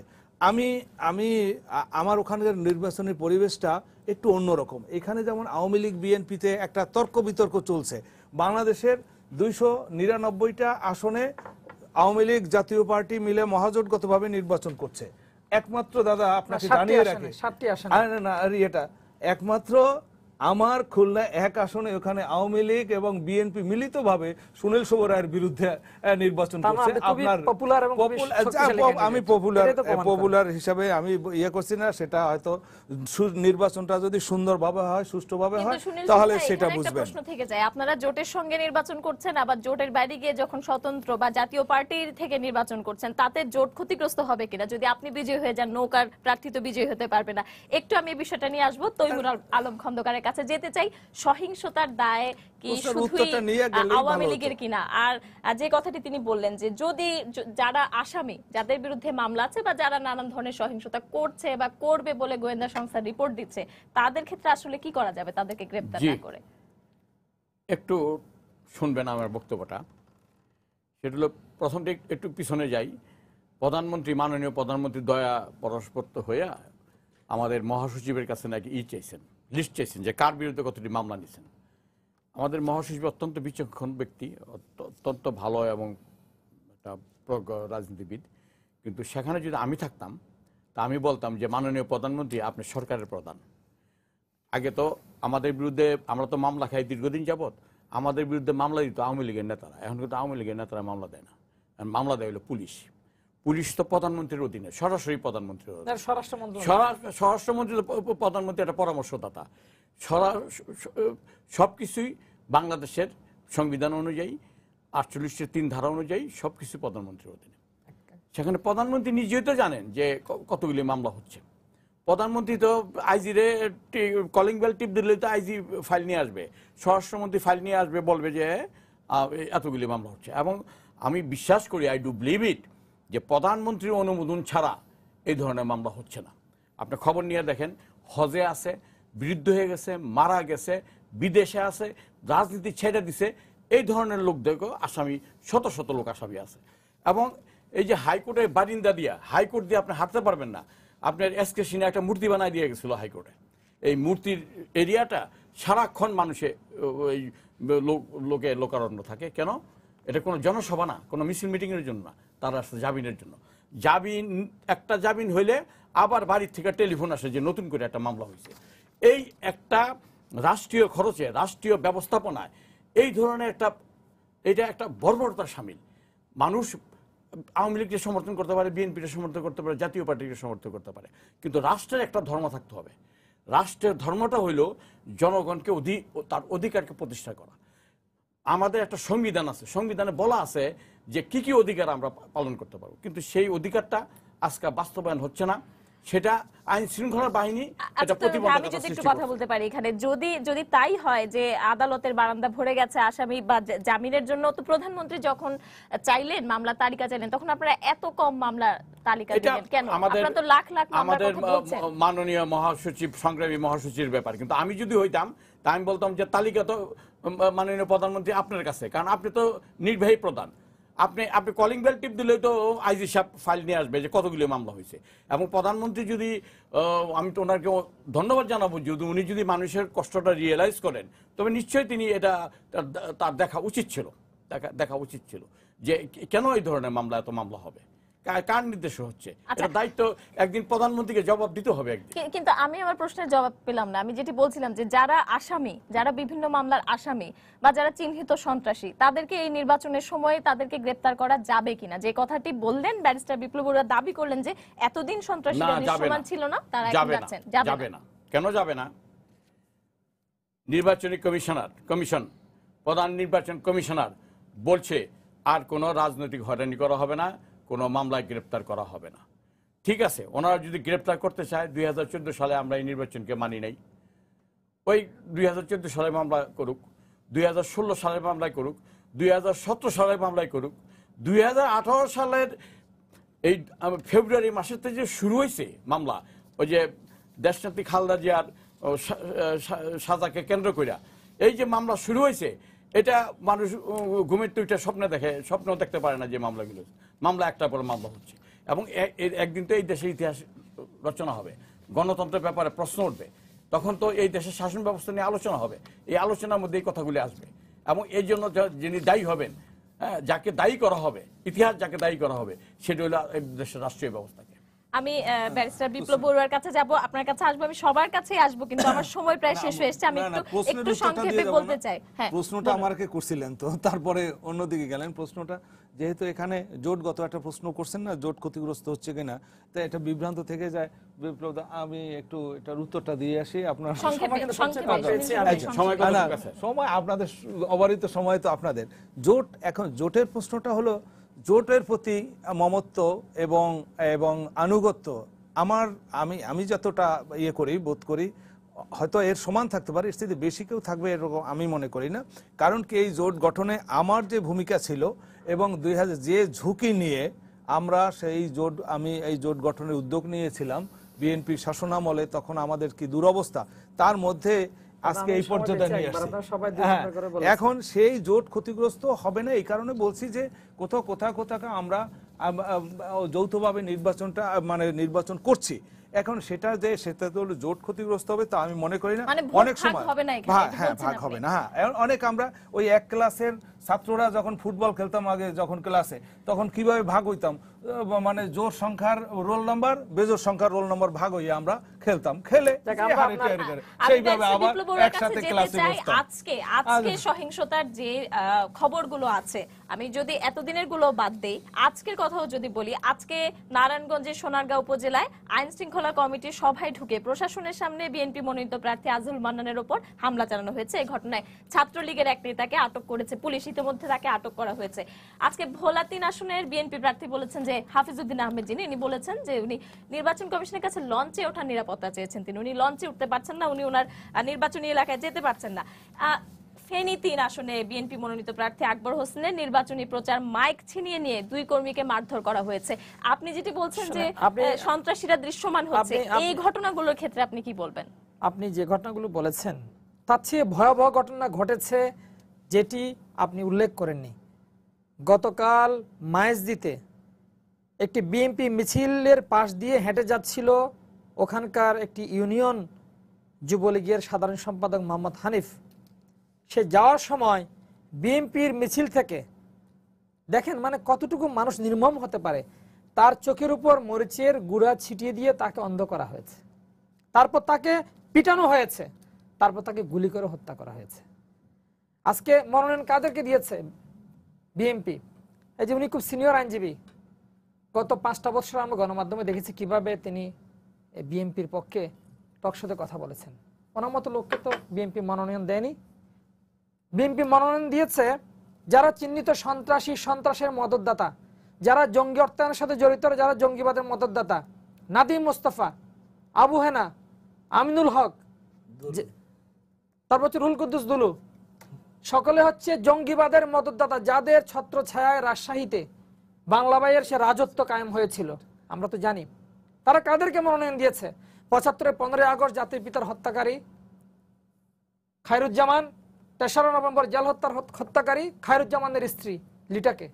আমার ওখানকার নির্বাচনের পরিবেশটা একটু অন্যরকম। এখানে যেমন আওয়ামী লীগ বিএনপিতে একটা তর্ক বিতর্ক চলছে, বাংলাদেশের 299টা আসনে আওয়ামী লীগ জাতীয় পার্টি মিলে মহাজোটগতভাবে নির্বাচন করছে। একমাত্র দাদা আপনাকে জানিয়ে রাখি, এটা একমাত্র আমার খুলনা 1 আসনে ওখানে আওয়ামী লীগ এবং বিএনপি মিলিতভাবে সুনীল সবরায়ের বিরুদ্ধে নির্বাচন করছে। আমি পপুলার হিসাবে আমি ইয়ে করছি না, সেটা হয়তো নির্বাচনটা যদি সুন্দরভাবে হয়, সুষ্ঠুভাবে হয়, তাহলে সেটা বুঝবেন। প্রশ্ন থেকে যায়, আপনারা জোটের সঙ্গে নির্বাচন করছেন, আবার জোটের বাইরে গিয়ে যখন স্বতন্ত্র বা জাতীয় পার্টির থেকে নির্বাচন করছেন, তাতে জোট ক্ষতিগ্রস্ত হবে কিনা? যদি আপনি বিজয়ী হয়ে যান, নৌকার প্রার্থী তো বিজয়ী হতে পারবে না। একটু আমি এই বিষয়টা নিয়ে আসবো, তৈমুর আলম খন্দকারের কাছে যেতে চাই। সহিংসতার দায় কি শুধুই আওয়ামী লীগের কিনা? আর যে কথাটি তিনি বললেন যে যদি যারা আসামি, যাদের বিরুদ্ধে মামলা আছে বা যারা নানান ধরনের সহিংসতা করছে বা করবে বলে গোয়েন্দা সংস্থা রিপোর্ট দিচ্ছে, তাদের ক্ষেত্রে আসলে কি করা যাবে তাদেরকে গ্রেফতার না করে? একটু শুনবেন আমার বক্তব্যটা। সেটা হলো, প্রথমটা একটু পিছনে যাই। মাননীয় প্রধানমন্ত্রী দয়া পরস্পর্ত হইয়া আমাদের মহাসচিবের কাছে নাকি লিস্ট চাইছেন যে কার বিরুদ্ধে কতটি মামলা নিয়েছেন। আমাদের মহাসচিব অত্যন্ত বিচক্ষণ ব্যক্তি, অত্যন্ত ভালো এবং একটা রাজনীতিবিদ। কিন্তু সেখানে যদি আমি থাকতাম, তা আমি বলতাম যে মাননীয় প্রধানমন্ত্রী, আপনি সরকারের প্রধান। আগে তো আমাদের বিরুদ্ধে, আমরা তো মামলা খাই দীর্ঘদিন যাবৎ, আমাদের বিরুদ্ধে মামলা দিত আওয়ামী লীগের নেতারা। এখন কিন্তু আওয়ামী লীগের নেতারা মামলা দেয় না, মামলা দেয় হলো পুলিশ। পুলিশ তো প্রধানমন্ত্রীর অধীনে, সরাসরি প্রধানমন্ত্রীর অধীনে। স্বরাষ্ট্রমন্ত্রী প্রধানমন্ত্রী একটা পরামর্শদাতা। সবকিছুই বাংলাদেশের সংবিধান অনুযায়ী 48-এর 3 ধারা অনুযায়ী সবকিছু প্রধানমন্ত্রীর অধীনে। সেখানে প্রধানমন্ত্রী নিজেই তো জানেন যে কতগুলি মামলা হচ্ছে। প্রধানমন্ত্রী তো আইজিরে কলিং বেল টিপ দিলে তো আইজি ফাইল নিয়ে আসবে, স্বরাষ্ট্রমন্ত্রী ফাইল নিয়ে আসবে, বলবে যে এতগুলি মামলা হচ্ছে। এবং আমি বিশ্বাস করি, আই ডু বিলিভ ইট, যে প্রধানমন্ত্রীর অনুমোদন ছাড়া এই ধরনের মামলা হচ্ছে না। আপনি খবর নিয়ে দেখেন, হজে আছে, বিরুদ্ধ হয়ে গেছে, মারা গেছে, বিদেশে আছে, রাজনীতি ছেড়ে দিছে, এই ধরনের লোকদেরকে আসামি, শত শত লোক আসামি আছে। এবং এই যে হাইকোর্টের বারিন্দা দিয়া, হাইকোর্ট দিয়ে আপনি হাঁটতে পারবেন না। আপনার এসকে সিনহা একটা মূর্তি বানায় দিয়ে গেছিল হাইকোর্টে। এই মূর্তির এরিয়াটা সারাক্ষণ মানুষে ওই লোকারণ্য থাকে। কেন? এটা কোনো জনসভা না, কোনো মিছিল মিটিংয়ের জন্য না, তারা আসলে জামিনের জন্য। একটা জামিন হইলে আবার বাড়ির থেকে টেলিফোন আসে যে নতুন করে একটা মামলা হয়েছে। এই একটা রাষ্ট্রীয় খরচে, রাষ্ট্রীয় ব্যবস্থাপনায় এই ধরনের এটা একটা বর্বরতার শামিল। মানুষ আওয়ামী লীগকে সমর্থন করতে পারে, বিএনপিকে সমর্থন করতে পারে, জাতীয় পার্টিকে সমর্থন করতে পারে, কিন্তু রাষ্ট্রের একটা ধর্ম থাকতে হবে। রাষ্ট্রের ধর্মটা হইল জনগণকে তার অধিকারকে প্রতিষ্ঠা করা। আমাদের একটা সংবিধান আছে, সংবিধানে বলা আছে যে কি কি অধিকার আমরা পালন করতে পারবো, কিন্তু সেই অধিকারটা আজকে বাস্তবায়ন হচ্ছে না। সেটা আইন শৃঙ্খলা বাহিনী এটা প্রতিবন্ধকতা আমি যদি একটু কথা বলতে পারি এখানে, যদি তাই হয় যে আদালতের বারান্দা ভরে গেছে আসামি বা জামিনের জন্য, তো প্রধানমন্ত্রী যখন চাইলেন মামলা তালিকা চাইলেন, তখন আপনারা এত কম মামলা তালিকা দিলেন কেন? আপনারা তো লাখ লাখ মামলার কথা বলছেন। মাননীয় মহাসচিব, সংগ্রামী মহাসচিবের ব্যাপার। কিন্তু আমি যদি হইতাম, তা আমি বলতাম যে তালিকা তো মাননীয় প্রধানমন্ত্রী আপনার কাছে, কারণ আপনি তো নির্বাহী প্রধান। আপনি কলিং বেল টিপ দিলেই তো আইজি সাহেব ফাইল নিয়ে আসবে যে কতগুলো মামলা হয়েছে। এবং প্রধানমন্ত্রী যদি, আমি তো ওনাকে ধন্যবাদ জানাবো, যদি উনি যদি মানুষের কষ্টটা রিয়েলাইজ করেন, তবে নিশ্চয়ই তিনি এটা তার দেখা উচিত ছিল যে কেন এই ধরনের মামলা, এত মামলা হবে, কার নির্দেশে হচ্ছে। এটা দায়িত্ব একদিন প্রধানমন্ত্রীকে জবাব দিতে হবে একদিন। কিন্তু আমি আমার প্রশ্নের জবাব পেলাম না। আমি যেটি বলছিলাম যে যারা আসামি, যারা বিভিন্ন মামলার আসামি বা যারা চিহ্নিত সন্ত্রাসী, তাদেরকে এই নির্বাচনের সময় তাদেরকে গ্রেফতার করা যাবে কিনা, যে কথাটি বললেন ব্যারিস্টার বিপ্লব বড়ুয়া, দাবি করলেন যে এতদিন সন্ত্রাসীরা দৃশ্যমান ছিল না, তারা এখন যাচ্ছেন। যাবে না। কেন যাবে না? নির্বাচনী কমিশন, প্রধান নির্বাচন কমিশনার বলছে আর কোনো রাজনৈতিক হয়রানি করা হবে না, কোনো মামলায় গ্রেপ্তার করা হবে না। ঠিক আছে, ওনারা যদি গ্রেপ্তার করতে চায়, 2014 সালে আমরা এই নির্বাচনকে মানি নাই, ওই 2014 সালে মামলা করুক, 2016 সালের মামলায় করুক, 2017 সালের মামলায় করুক, 2018 সালের এই ফেব্রুয়ারি মাসের থেকে যে শুরু হয়েছে মামলা, ওই যে দেশনেত্রী খালেদা জিয়ার সাজাকে কেন্দ্র কইরা এই যে মামলা শুরু হয়েছে, এটা মানুষ ঘুমের টুইটা স্বপ্ন দেখতে পারে না যে মামলাগুলো, মামলা একটার পর মামলা হচ্ছে। এবং একদিন তো এই দেশের ইতিহাস রচনা হবে, গণতন্ত্রের ব্যাপারে প্রশ্ন উঠবে, তখন তো এই দেশের শাসন ব্যবস্থা নিয়ে আলোচনা হবে, এই আলোচনার মধ্যে এই কথাগুলি আসবে। এবং এই জন্য যিনি দায়ী হবেন, যাকে দায়ী করা হবে, ইতিহাস যাকে দায়ী করা হবে, সেটা হলো এই দেশের রাষ্ট্রীয় ব্যবস্থাকে। আমি ব্যারিস্টার বিপ্লব বড়ুয়ার কাছে যাব, আপনার কাছে আসবো, আমি সবার কাছেই আসবো, কিন্তু আমার সময় প্রায় শেষ হয়ে এসেছে। আমি একটু সংক্ষেপে বলতে চাই। হ্যাঁ, প্রশ্নটা আমাকে করছিলেন তো, তারপরে অন্যদিকে গেলেন। প্রশ্নটা যেহেতু এখানে জোটগত একটা প্রশ্ন করছেন না, জোট ক্ষতিগ্রস্ত হচ্ছে কিনা, তাই এটা বিভ্রান্ত থেকে যায়। বিপ্লব, আমি একটু এটার উত্তরটা দিয়ে আসি। আপনার সময় আপনাদের অবারিত সময় তো আপনাদের। জোট, এখন জোটের প্রশ্নটা হলো, জোটের প্রতি মমত্ব এবং এবং আনুগত্য আমি যতটা ইয়ে করি, বোধ করি, হয়তো এর সমান থাকতে পারে, এর চেয়ে বেশি কেউ থাকবে এরকম আমি মনে করি না। কারণ কি, এই জোট গঠনে আমার যে ভূমিকা ছিল এবং 2000 যে ঝুঁকি নিয়ে আমরা আমি এই জোট গঠনের উদ্যোগ নিয়েছিলাম বিএনপির শাসনামলে, তখন আমাদের কি দুরবস্থা, তার মধ্যে আজকে এই পর্যন্ত নিয়ে আসছে। এখন সেই জোট ক্ষতিগ্রস্ত হবে না, এই কারণে বলছি যে কোথাও আমরা যৌথভাবে নির্বাচন করছি। এখন সেটা তো জোট ক্ষতিগ্রস্ত হবে তা আমি মনে করি না। অনেক সময় ভাগ হবে না। অনেক আমরা ওই এক ক্লাসের ছাত্ররা যখন ফুটবল খেলতাম আগে, যখন ক্লাসে, তখন কিভাবে ভাগ হইতাম, জোর সংখ্যার রোল নাম্বার, বেজোর সংখ্যার রোল নাম্বার ভাগ হইয়া আমরা খেলতাম, খেলে সেইভাবে আবার একসাথে ক্লাসে বসতাম। আজকে সহিংসতার যে খবরগুলো আছে, আমি যদি এতদিনের গুলো বাদ দেই, আজকের কথাও যদি বলি, আজকে নারায়ণগঞ্জের সোনারগাঁও উপজেলায় আইন শৃঙ্খলা কমিটির সভায় ঢুকে প্রশাসনের সামনে বিএনপি মনোনীত প্রার্থী আজহুল মান্নানের উপর হামলা চালানো হয়েছে। এই ঘটনায় ছাত্রলীগের এক নেতাকে আটক করেছে পুলিশ, ইতিমধ্যে তাকে আটক করা হয়েছে। আজকে ভোলা 3 আসনের বিএনপি প্রার্থী বলেছেন যে হাফিজউদ্দিন আহমেদ, উনি বলেছেন যে উনি নির্বাচন কমিশনের কাছে লঞ্চে ওঠার নিরাপত্তা চেয়েছেন। উনি লঞ্চে উঠতে পারছেন না, উনি ওনার নির্বাচনী এলাকায় যেতে পারছেন না। ফেনী 3 আসনে বিএনপি মনোনীত প্রার্থী আকবর হোসেনের নির্বাচনী প্রচার মাইক ছিনিয়ে নিয়ে 2 কর্মীকে মারধর করা হয়েছে। আপনি যেটি বলছেন যে সন্ত্রাসীরা দৃশ্যমান হচ্ছে, এই ঘটনাগুলোর ক্ষেত্রে আপনি কি বলবেন? আপনি যে ঘটনাগুলো বলেছেন তার চেয়ে ভয়াবহ ঘটনা ঘটেছে, যেটি আপনি উল্লেখ করেননি। গতকাল মাইজদিতে একটি বিএনপি মিছিলের পাশ দিয়ে হেঁটে যাচ্ছিল ওখানকার একটি ইউনিয়ন যুবলীগের সাধারণ সম্পাদক মোহাম্মদ হানিফ। সে যাওয়ার সময় বিএনপির মিছিল থেকে, দেখেন কতটুকু মানুষ নির্মম হতে পারে, তার চোখের উপর মরিচের গুঁড়া ছিটিয়ে দিয়ে তাকে অন্ধ করা হয়েছে, তারপর তাকে পিটানো হয়েছে, তারপর তাকে গুলি করে হত্যা করা হয়েছে। আজকে মনোনয়ন কাদেরকে দিয়েছে? বিএনপি। এই যে উনি খুব সিনিয়র আইনজীবী, গত 5টা বছর আমরা গণমাধ্যমে দেখেছি কিভাবে তিনি বিএনপির পক্ষে টকশোতে কথা বলেছেন। ওনার মতো লোককে তো বিএনপি মনোনয়ন দেয়নি। বিএনপি মনোনয়ন দিয়েছে যারা চিহ্নিত সন্ত্রাসের মদতদাতা, যারা জঙ্গি অর্থায়নের সাথে জড়িত, যারা জঙ্গিবাদের মদতদাতা, নাদিম মোস্তফা, আবু হেনা, আমিনুল হক, তারপর রুহুল কুদ্দুস দুলু, সকলে হচ্ছে জঙ্গিবাদের মদতদাতা, যাদের ছত্র ছায়ায় রাজশাহীতে বাংলা ভাইয়ের সে রাজত্ব কায়েম হয়েছিল। আমরা তো জানি তারা কাদেরকে মনোনয়ন দিয়েছে। 75-এর 15 আগস্ট জাতির পিতার হত্যাকারী খায়রুজ্জামান, 3রা নভেম্বর জেল হত্যাকারী খায়রুজ্জামানের স্ত্রী লিটাকে,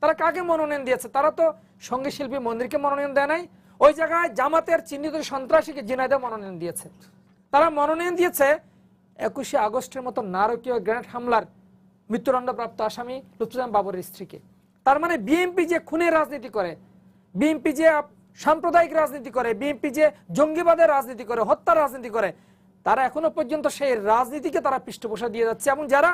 তারা কাকে মনোনয়ন দিয়েছে? তারা তো সঙ্গীত শিল্পী মন্দিরকে মনোনয়ন দেয় নাই, ওই জায়গায় জামাতের চিহ্নিত সন্ত্রাসীকে ঝিনাইদহে মনোনয়ন দিয়েছে। তারা মনোনয়ন দিয়েছে 21শে আগস্টের মতো নারকীয় গ্রেনেড হামলার মৃত্যুদণ্ডপ্রাপ্ত আসামি লুৎফুজ্জামান বাবরের স্ত্রীকে। তার মানে বিএনপি যে খুনের রাজনীতি করে, বিএনপি যে সাম্প্রদায়িক রাজনীতি করে, বিএনপি যে জঙ্গিবাদের রাজনীতি করে, হত্যার রাজনীতি করে, তারা এখনো পর্যন্ত সেই রাজনীতিকে তারা পৃষ্ঠপোষক দিয়ে যাচ্ছে। এবং যারা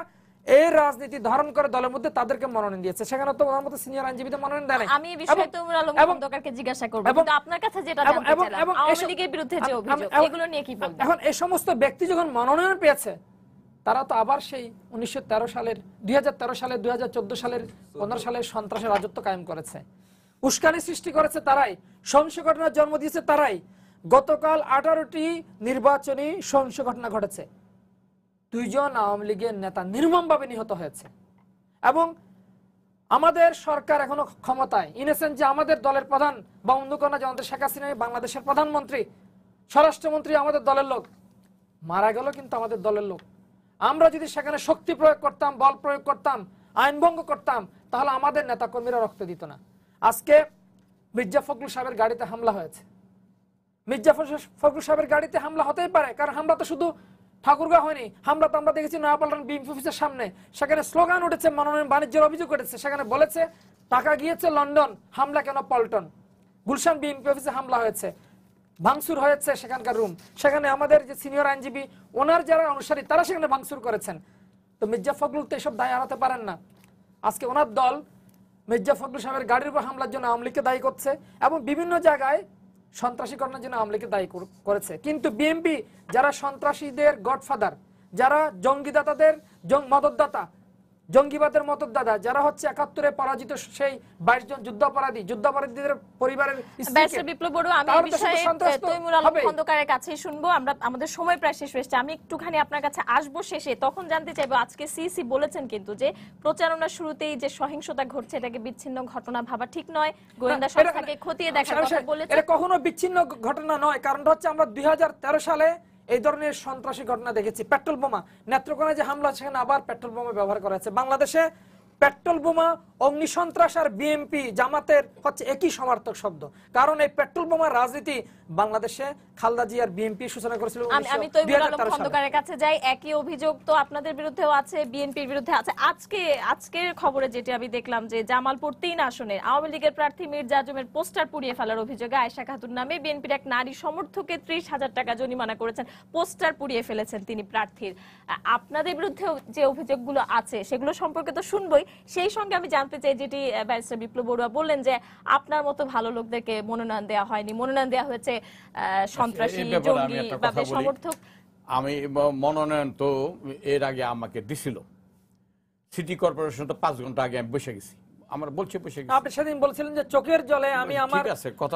এই রাজনীতি ধারণ করে দলের মধ্যে তাদেরকে মনোনয়ন দিয়েছে, সেখানে তো ওনার মতো সিনিয়র আইনজীবীদের মনোনয়ন দেয় না। আমি এই বিষয়ে তৈমুর আলম খন্দকারকে জিজ্ঞাসা করব, কিন্তু আপনার কাছে যেটা জানতে চাইলাম, আওয়ামী লীগের বিরুদ্ধে যে অভিযোগ, এগুলো নিয়ে কি বলবেন? এখন এই সমস্ত ব্যক্তি যখন মনোনয়ন পেয়েছে, তারা তো আবার সেই 1913 সালের 2013 সালের 2014 সালের 15 সালের সন্ত্রাসের রাজত্ব কায়েম করেছে। উস্কানি সৃষ্টি করেছে তারাই, সহিংস ঘটনার জন্ম দিয়েছে তারাই। গতকাল 18টি নির্বাচনী সহিংস ঘটনা ঘটেছে, 2 জন আওয়ামী লীগের নেতা নির্মমভাবে নিহত হয়েছে। এবং আমাদের সরকার এখনো ক্ষমতায়, ইনেসেন্ট যে আমাদের দলের প্রধান বা অন্য কোনো যে আমাদের শেখ হাসিনা বাংলাদেশের প্রধানমন্ত্রী, স্বরাষ্ট্রমন্ত্রী আমাদের দলের লোক, মারা গেল কিন্তু আমাদের দলের লোক। আমরা যদি সেখানে শক্তি প্রয়োগ করতাম, বল প্রয়োগ করতাম, আইন ভঙ্গ করতাম, তাহলে আমাদের নেতাকর্মীরা রক্ত দিত না। আজকে মির্জা ফখরুল সাহেবের গাড়িতে হামলা হয়েছে। মির্জা ফখরুল সাহেবের গাড়িতে হামলা হতেই পারে, কারণ হামলা তো শুধু ঠাকুরগাঁও হয়নি, হামলা তো আমরা দেখেছি নয়াপল্টন বিএনপি অফিসের সামনে। সেখানে স্লোগান উঠেছে, মনোনয়ন বাণিজ্যের অভিযোগ উঠেছে, সেখানে বলেছে টাকা গিয়েছে লন্ডন, হামলা কেন পল্টন। গুলশান বিএনপি অফিসে হামলা হয়েছে, ভাঙচুর হয়েছে সেখানকার রুম, সেখানে আমাদের যে সিনিয়র আইনজীবী ওনার যারা অনুসারী তারা সেখানে ভাঙচুর করেছেন। তো মির্জা ফখরুল তো এসব দায় এড়াতে পারেন না। আজকে ওনার দল মির্জা ফখরুল সাহেবের গাড়ির উপর হামলার জন্য আওয়ামী লীগকে দায়ী করছে এবং বিভিন্ন জায়গায় সন্ত্রাসী ঘটনার জন্য আওয়ামী লীগকে দায়ী করেছে। কিন্তু বিএনপি যারা সন্ত্রাসীদের গডফাদার, যারা জঙ্গিদাতাদের মদতদাতা, জঙ্গিবাদের মদতদাতা, যারা হচ্ছে 71-এ পরাজিত সেই 22 জন যুদ্ধাপরাধীদের পরিবারের বিপ্লব বড়ুয়া, আমি এই বিষয়ে তৈমুর আলম খন্দকারের কাছেই শুনবো। আমরা আমাদের সময় প্রায় শেষ হয়েছে, আমি একটুখানি আপনার কাছে আসবো শেষে, তখন জানতে চাইবো আজকে সিসি বলেছেন কিন্তু যে প্রচারণার শুরুতেই যে সহিংসতা ঘটছে এটাকে বিচ্ছিন্ন ঘটনা ভাবা ঠিক নয়, গোয়েন্দা সংস্থাকে খতিয়ে দেখার কথা বলেছেন। এটা কখনো বিচ্ছিন্ন ঘটনা নয়, কারণটা হচ্ছে আমরা 2013 সালে এই ধরনের সন্ত্রাসী ঘটনা দেখেছি। পেট্রোল বোমা, নেত্রকোনায় যে হামলা, সেখানে আবার পেট্রোল বোমা ব্যবহার করা হয়েছে। বাংলাদেশে পেট্রোল বোমা, অগ্নিসন্ত্রাস আর বিএনপি জামাতের হচ্ছে একই সমার্থক শব্দ, কারণ এই পেট্রোল বোমার রাজনীতি বাংলাদেশে খালেদা জিয়া আর বিএনপি সূচনা করেছিল। আমি তৈমুর আলম খন্দকারের কাছে যাই, একই অভিযোগ তো আপনাদের বিরুদ্ধেও আছে, বিএনপির বিরুদ্ধে আছে। আজকের খবরে যেটি আমি দেখলাম যে জামালপুর 3 আসনের আওয়ামী লীগের প্রার্থী মির্জা আজমের পোস্টার পুড়িয়ে ফেলার অভিযোগে আয়েশা খাতুন নামে বিএনপির এক নারী সমর্থককে 30,000 টাকা জরিমানা করেছেন, পোস্টার পুড়িয়ে ফেলেছেন তিনি প্রার্থীর। আপনাদের বিরুদ্ধে যে অভিযোগগুলো আছে সেগুলো সম্পর্কে তো শুনবই, সেই সঙ্গে আমি জানতে চাই যেটি ব্যারিস্টার বিপ্লব বড়ুয়া বললেন যে আপনার মতো ভালো লোকদেরকে মনোনয়ন দেওয়া হয়নি, মনোনয়ন দেওয়া হয়েছে সন্ত্রাসী জঙ্গি বা সমর্থক। আমি মনোনয়ন তো এর আগে আমাকে দিছিল সিটি কর্পোরেশন, তো 5 ঘন্টা আগে আমি বসে গেছি, আমার বলছে বসে গেছি। আপনি সেদিন বলছিলেন যে চোখের জলে আমি আমার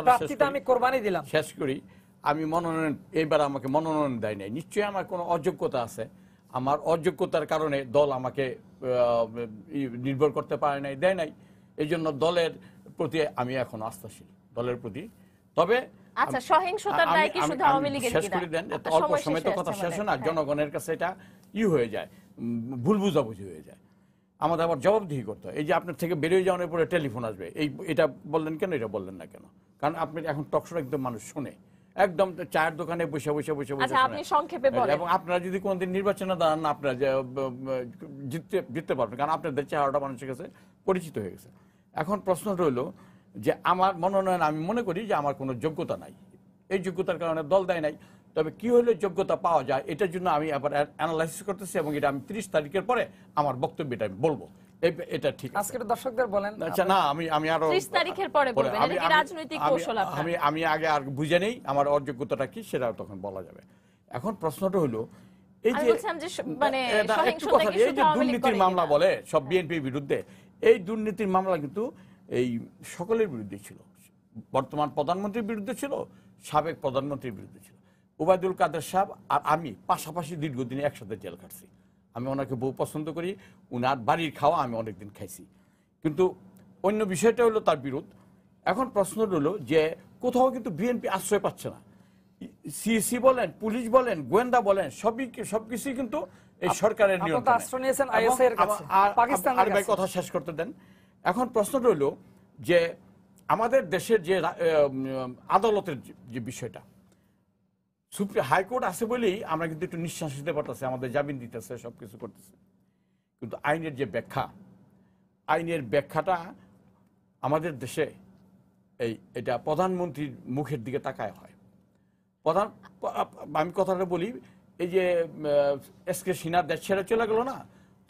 প্রার্থীতে আমি কোরবানি দিলাম। শেষ করি, আমি মনোনয়ন, এইবার আমাকে মনোনয়ন দেয় নাই, নিশ্চয়ই আমার কোনো অযোগ্যতা আছে। আমার অযোগ্যতার কারণে দল আমাকে নির্ভর করতে পারে নাই, দেয় নাই। এই জন্য দলের প্রতি আমি এখন আস্থাশীল, দলের প্রতি। তবে আচ্ছা, সহিংসতার দায় কি শুধু আওয়ামী লীগের? শেষ করে দেন, অল্প সময় তো কথা শেষ হয় না, জনগণের কাছে এটা হয়ে যায়, ভুল বুঝাবুঝি হয়ে যায়, আমাদের আবার জবাবদিহি করতে হয়। এই যে আপনার থেকে বেরিয়ে যাওয়ার পরে টেলিফোন আসবে, এটা বললেন কেন, এটা বললেন না কেন, কারণ আপনি এখন টকশো একদম মানুষ শুনে, একদম চায়ের দোকানে বসে বসে বসে বসে। আচ্ছা, আপনি সংক্ষেপে বলেন। এবং আপনারা যদি কোনদিন নির্বাচনে দাঁড়ান না, আপনারা জিততে পারবেন, কারণ আপনাদের চেহারাটা মানুষের কাছে পরিচিত হয়ে গেছে। এখন প্রশ্নটা হলো যে আমার মনোনয়ন, আমি মনে করি যে আমার কোনো যোগ্যতা নাই, এই যোগ্যতার কারণে দল দেয় নাই। তবে কি হলে যোগ্যতা পাওয়া যায়, এটার জন্য আমি আবার অ্যানালাইসিস করতেছি এবং এটা আমি 30 তারিখের পরে আমার বক্তব্যটা আমি বলবো, এটা ঠিক আছে। আজকের দর্শকদের বলেন। আচ্ছা, না আমি আরো 30 তারিখের পরে বলবেন, এটা কি রাজনৈতিক কৌশল আপনার? আমি আগে আর বুঝে নেই আমার অযোগ্যতাটা কি, সেটা তখন বলা যাবে। এখন প্রশ্নটা হলো এই যে মানে এই যে দুর্নীতির মামলা বলে সব বিএনপির বিরুদ্ধে, এই দুর্নীতির মামলা কিন্তু এই সকলের বিরুদ্ধে ছিল, বর্তমান প্রধানমন্ত্রীর বিরুদ্ধে ছিল, সাবেক প্রধানমন্ত্রীর বিরুদ্ধে ছিল। ওবায়দুল কাদের সাহেব আর আমি পাশাপাশি দীর্ঘদিন একসাথে জেল খাটছি, আমি ওনাকে বহু পছন্দ করি, উনার বাড়ির খাওয়া আমি অনেকদিন খাইছি। কিন্তু অন্য বিষয়টা হলো তার বিরোধ। এখন প্রশ্ন হলো যে কোথাও কিন্তু বিএনপি আশ্রয় পাচ্ছে না, সিএসি বলেন, পুলিশ বলেন, গোয়েন্দা বলেন, সবকিছুই কিন্তু এই সরকারের নিয়ন্ত্রণে। কথা শেষ করতে দেন। এখন প্রশ্নটা হলো যে আমাদের দেশের যে আদালতের যে বিষয়টা, হাইকোর্ট আছে বলেই আমরা কিন্তু একটু নিঃশ্বাস দিতে পারতেছি, আমাদের জামিন দিতেছে, সবকিছু করতেছে। কিন্তু আইনের যে ব্যাখ্যা, আইনের ব্যাখ্যাটা আমাদের দেশে এটা প্রধানমন্ত্রীর মুখের দিকে তাকায় হয়। আমি কথাটা বলি, এই যে এসকে সিনহা দেশ ছেড়ে চলে গেল না,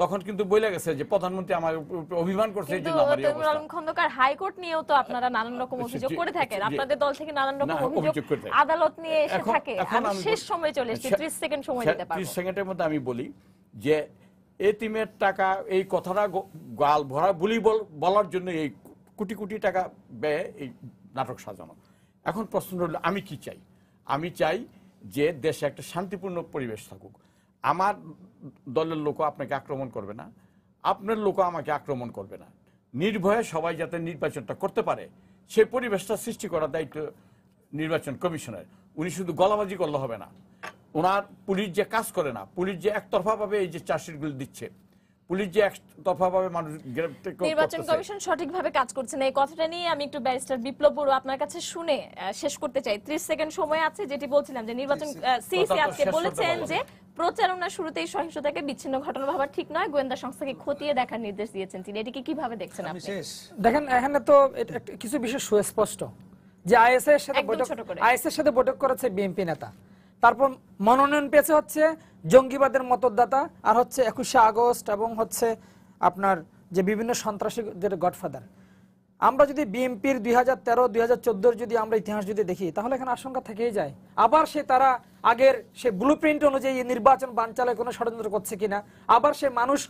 তখন কিন্তু বলে গেছে যে প্রধানমন্ত্রী আমার অভিমান করছে, এই জন্য আমার এই অবস্থা। তৈমুর আলম খন্দকার, হাইকোর্ট নিয়েও তো আপনারা নানান রকম অভিযোগ করে থাকেন, আপনাদের দল থেকে নানান রকম অভিযোগ আদালত নিয়ে এসে থাকে। আমি শেষ সময় চলে এসেছি, 30 সেকেন্ড সময় দিতে পারবো। 30 সেকেন্ডের মধ্যে আমি বলি যে এতিমের টাকা, এই কথাটা গাল ভরা বুলি বলার জন্য এই কোটি কোটি টাকা ব্যয় এই নাটক সাজানো। এখন প্রশ্ন হলো আমি কি চাই? আমি চাই যে দেশে একটা শান্তিপূর্ণ পরিবেশ থাকুক। আমার দলের লোকও আপনাকে আক্রমণ করবে না, আপনার লোকও আমাকে আক্রমণ করবে না, নির্ভয়ে সবাই যাতে নির্বাচনটা করতে পারে সেই পরিবেশটা সৃষ্টি করার দায়িত্ব নির্বাচন কমিশনের। উনি শুধু গলাবাজি করলে হবে না, ওনার পুলিশ যে কাজ করে না, পুলিশ যে একতরফাভাবে এই যে চার্জশিটগুলো দিচ্ছে, পুলিশ যে একতরফাভাবে মানুষ গ্রেপ্তার নির্বাচন কমিশন সঠিকভাবে কাজ করছে না, এই কথাটা নিয়ে আমি একটু ব্যারিস্টার বিপ্লব বড়ুয়া আপনার কাছে শুনে শেষ করতে চাই। 30 সেকেন্ড সময় আছে, যেটি বলছিলাম যে নির্বাচন সিইসি আজকে বলেছেন যে প্রচারণা শুরুতেই সহিংসতাকে বিচ্ছিন্ন ঘটনা ভাবা ঠিক নয়, গোয়েন্দা সংস্থাকে খতিয়ে দেখার নির্দেশ দিয়েছেন তিনি। এটিকে কিভাবে দেখছেন আপনি? দেখেন এখানে তো কিছু বিষয় সুস্পষ্ট যে আইএসএর সাথে বৈঠক করেছে বিএনপি নেতা, তারপর মনোনয়ন পেয়েছে হচ্ছে জঙ্গিবাদের মতদাতা, আর হচ্ছে 21শে আগস্ট এবং হচ্ছে আপনার যে বিভিন্ন সন্ত্রাসীদের গডফাদার। আমরা যদি বিএনপির 2013, 2014 যদি আমরা ইতিহাস যদি দেখি, তাহলে এখানে আশঙ্কা থেকেই যায় আবার তারা আগের সে ব্লুপ্রিন্ট অনুযায়ী নির্বাচন বানচালের কোনো ষড়যন্ত্র করছে কিনা, আবার সে মানুষ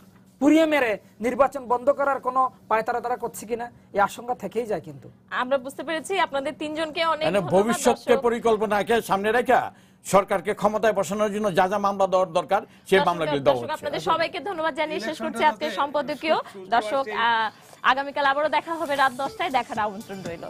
পুড়িয়ে মেরে নির্বাচন বন্ধ করার কোনো পায়তারা তারা করছে কিনা, এই আশঙ্কা থেকেই যায়। কিন্তু আমরা বুঝতে পেরেছি আপনাদের তিনজনকে অনেক ভবিষ্যৎকে পরিকল্পনাকে সামনে রেখে সরকারকে ক্ষমতায় বসানোর জন্য যা যা মামলা দেওয়ার দরকার সেই মামলাগুলো দেওয়া হচ্ছে। আপনাদের সবাইকে ধন্যবাদ জানিয়ে শেষ করছি আজকের সম্পাদকীয়। দর্শক, আগামীকাল আবারও দেখা হবে রাত 10টায়, দেখার আমন্ত্রণ রইল।